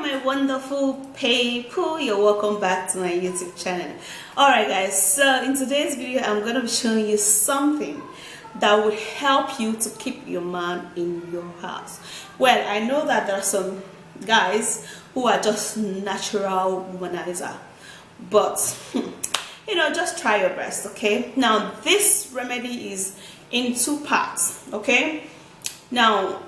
my wonderful people, you're welcome back to my YouTube channel. Alright guys, so in today's video I'm going to be showing you something that would help you to keep your man in your house. Well, I know that there are some guys who are just natural womanizer, but just try your best. Okay, now this remedy is in two parts. Okay, now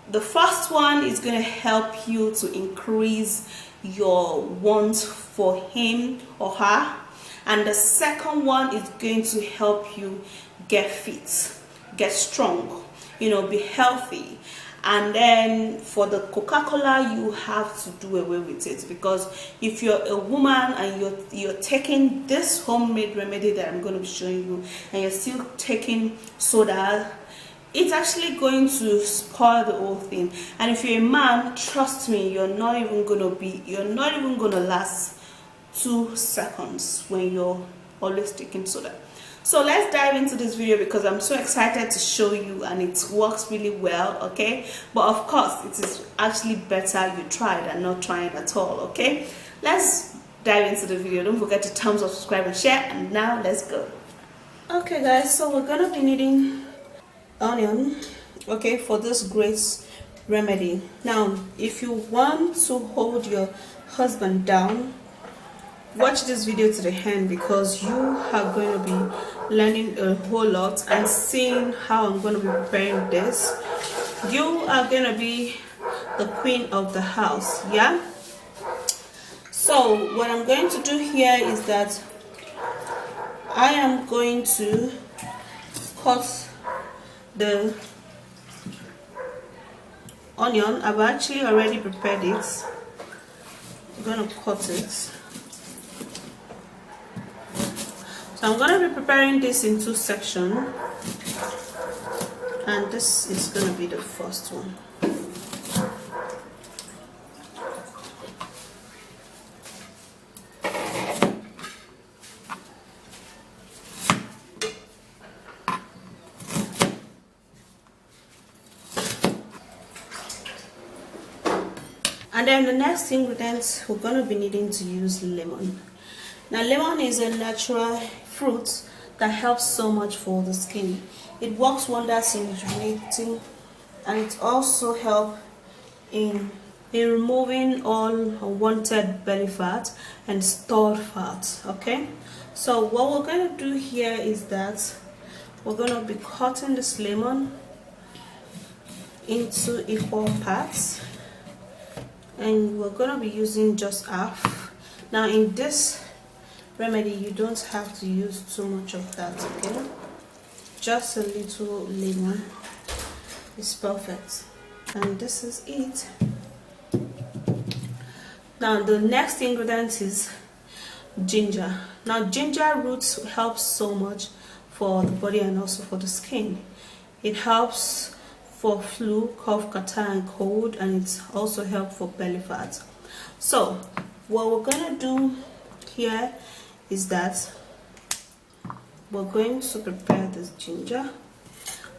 the first one is going to help you to increase your want for him or her, and the second one is going to help you get fit, get strong, be healthy. And then for the Coca-Cola, you have to do away with it, because if you're a woman and you're taking this homemade remedy that I'm going to be showing you, and you're still taking soda, it's actually going to spoil the whole thing. And if you're a man, trust me, you're not even gonna last 2 seconds when you're always taking soda. So let's dive into this video, because I'm so excited to show you, and it works really well. Okay, but of course it is actually better you try than not trying at all. Okay, let's dive into the video. Don't forget to thumbs up, subscribe and share, and now let's go. Okay guys, so we're gonna be needing onion, okay, for this great remedy. Now if you want to hold your husband down, watch this video to the end, because you are going to be learning a whole lot and seeing how I'm going to be preparing this. You are going to be the queen of the house, yeah? So what I'm going to do here is that I am going to cut the onion. I've actually already prepared it. I'm going to cut it. So I'm going to be preparing this in 2 sections, and this is going to be the first one. And then the next ingredients, we're going to be needing to use lemon. Now lemon is a natural fruit that helps so much for the skin. It works wonders in rejuvenating, and it also helps in removing all unwanted belly fat and stored fat. Okay, so what we're going to do here is that we're going to be cutting this lemon into equal parts, and we're going to be using just half. Now in this remedy, you don't have to use too much of that. Okay, just a little lemon is perfect, and this is it. Now the next ingredient is ginger. Now ginger roots helps so much for the body and also for the skin. It helps for flu, cough, catarrh and cold, and it's also helps for belly fat. So what we're gonna do here is that we're going to prepare this ginger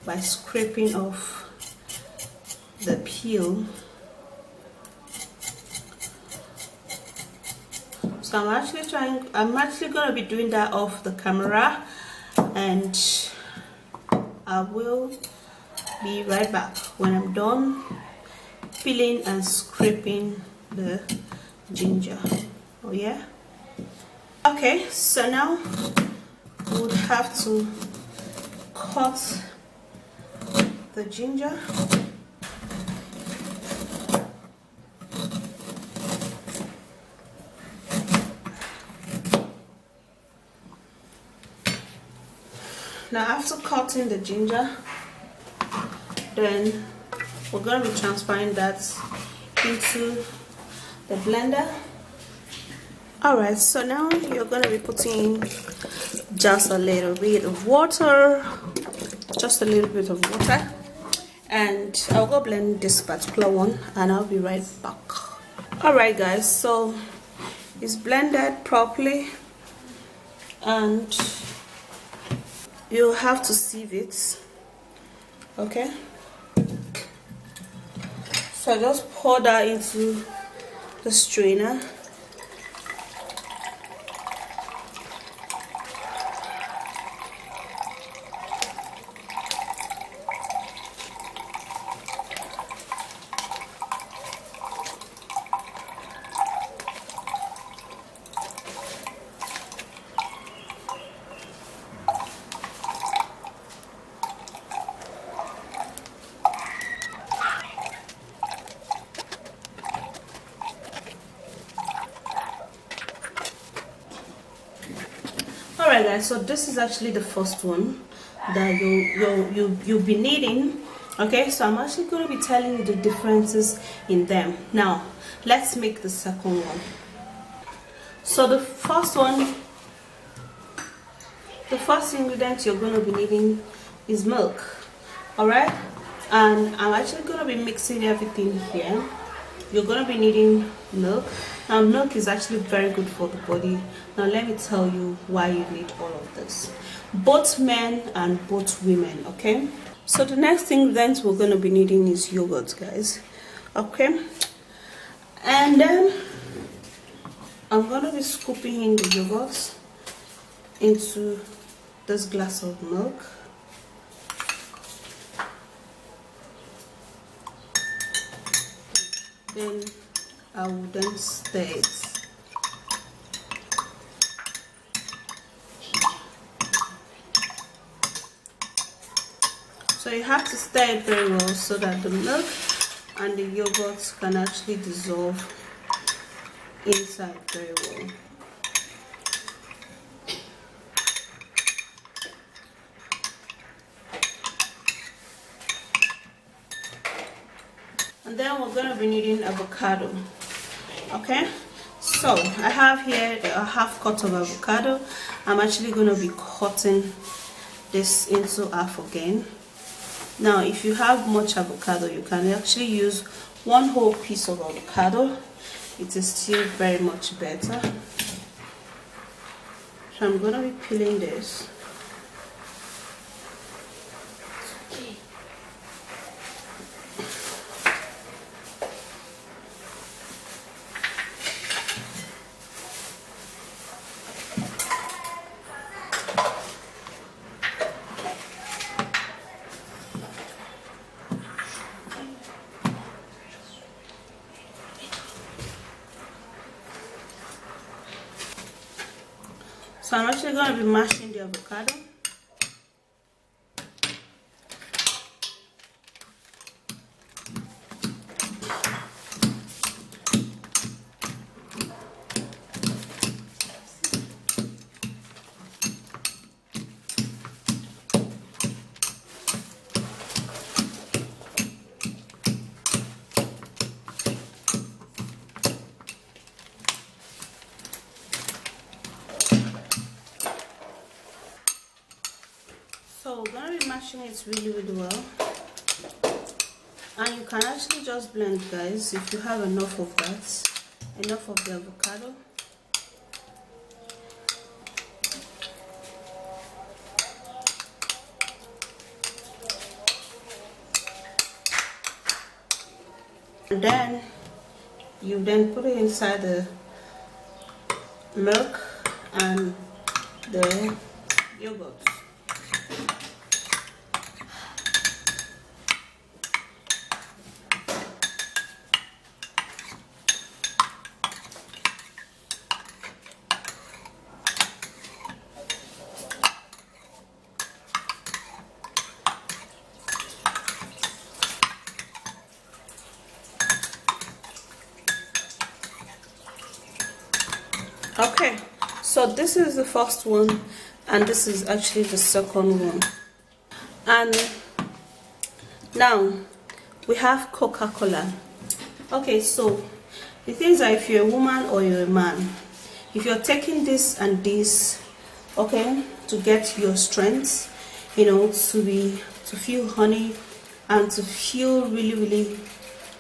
by scraping off the peel. So I'm actually going to be doing that off the camera, and I will be right back when I'm done peeling and scraping the ginger. Oh yeah. Okay, so now we would have to cut the ginger. Now after cutting the ginger, then we're going to be transferring that into the blender. Alright, so now you're going to be putting in just a little bit of water, and I'll go blend this particular one, and I'll be right back. Alright guys, so it's blended properly, and you have to sieve it. Okay, so just pour that into the strainer. Alright guys, so this is actually the first one that you'll be needing. Okay, so I'm actually going to be telling you the differences in them. Now let's make the second one. So the first ingredient you're going to be needing is milk. Alright, and I'm actually going to be mixing everything here. You're going to be needing milk. Now milk is actually very good for the body. Now let me tell you why you need all of this, both men and both women. Okay, so the next ingredient we're going to be needing is yogurt, guys. Okay, and then I'm going to be scooping in the yogurt into this glass of milk. Then I will then stir it. So you have to stir it very well so that the milk and the yogurt can actually dissolve inside very well. And then we're going to be needing avocado. Okay, so I have here a half cut of avocado. I'm actually going to be cutting this into half again. Now if you have much avocado, you can actually use one whole piece of avocado. It is still very much better. So I'm going to be peeling this. So I'm actually going to be mashing the avocado. So we're going to be mashing it really well, and you can actually just blend, guys, if you have enough of that, enough of the avocado. And then you then put it inside the milk and the yogurt. Okay, so this is the first one and this is actually the second one. And now we have Coca-Cola. Okay, so the things are, if you're a woman or you're a man, if you're taking this and this, okay, to get your strength, you know, to feel honey and to feel really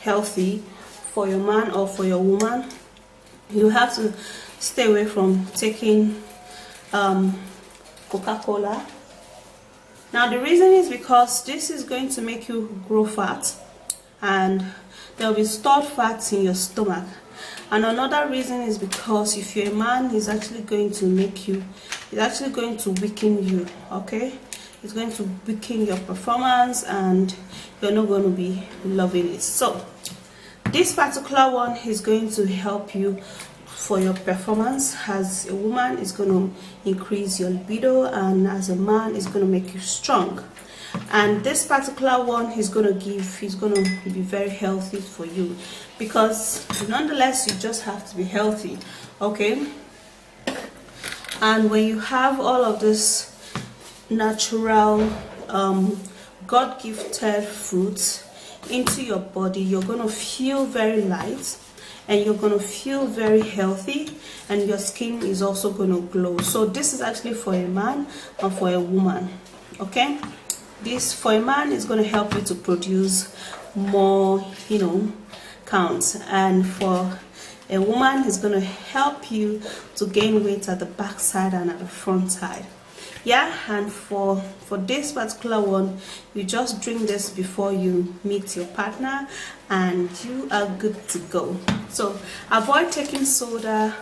healthy for your man or for your woman, you have to stay away from taking Coca-Cola. Now the reason is because this is going to make you grow fat, and there will be stored fats in your stomach, And another reason is because if you're a man, it's actually going to weaken you, okay? It's going to weaken your performance and you're not going to be loving it. So this particular one is going to help you for your performance. As a woman, it's going to increase your libido, and as a man, it's going to make you strong. And this particular one is going to be very healthy for you, because nonetheless you just have to be healthy, okay? And when you have all of this natural God-gifted fruits into your body, you're going to feel very light and you're going to feel very healthy, and your skin is also going to glow. So this is actually for a man and for a woman, okay? This for a man is going to help you to produce more, counts, and for a woman is going to help you to gain weight at the back side and at the front side. Yeah, and for this particular one, you just drink this before you meet your partner and you are good to go. So avoid taking soda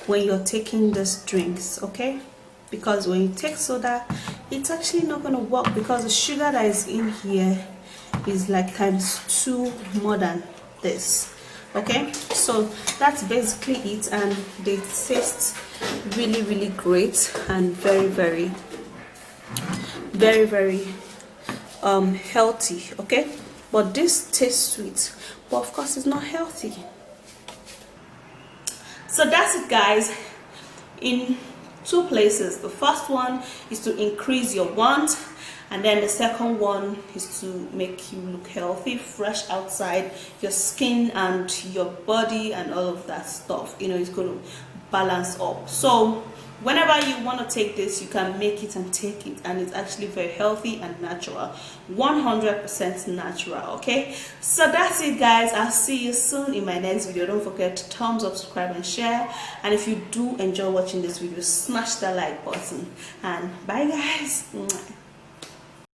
when you're taking these drinks, okay? Because when you take soda, it's actually not going to work, because the sugar that is in here is like ×2 more than this, okay? So that's basically it, and they taste really, really great and very, very, very, very healthy, okay? But this tastes sweet, but of course it's not healthy. So that's it, guys, in 2 places. The first one is to increase your want, and then the second one is to make you look healthy, fresh outside, your skin and your body and all of that stuff, it's going to balance up. So whenever you want to take this, you can make it and take it, and it's actually very healthy and natural, 100% natural, okay? So that's it, guys. I'll see you soon in my next video. Don't forget to thumbs up, subscribe and share, and if you do enjoy watching this video, smash that like button, and bye, guys.